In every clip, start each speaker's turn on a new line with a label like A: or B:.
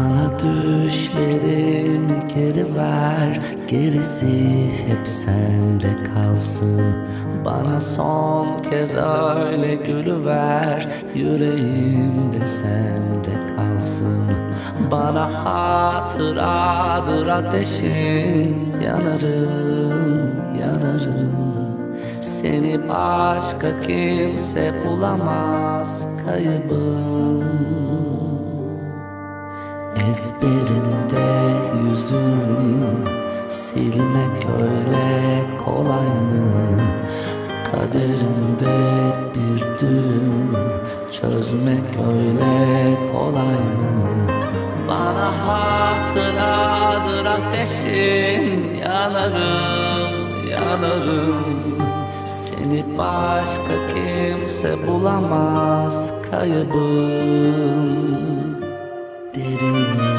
A: Bana düşlerimi geri ver, gerisi hep sende kalsın. Bana son kez öyle gülüver, yüreğimde sende kalsın. Bana hatıradır ateşin, yanarım, yanarım. Seni başka kimse bulamaz, kaybım. Ezberimde yüzüm, silmek öyle kolay mı? Kaderimde bir düğüm, çözmek öyle kolay mı? Bana hatıradır ateşin, yanarım, yanarım. Seni başka kimse bulamaz, kaybım. Derinlerde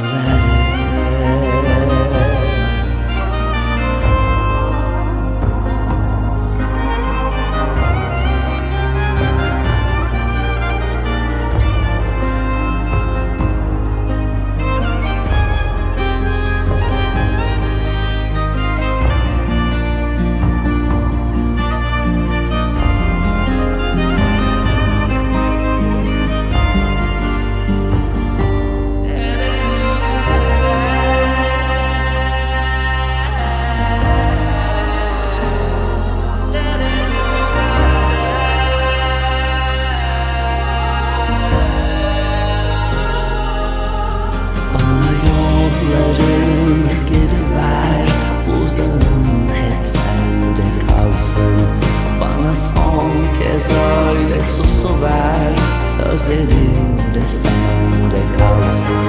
A: son kez öyle susuver, sözlerim de sende kalsın.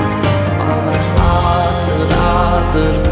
A: Bana hatıradır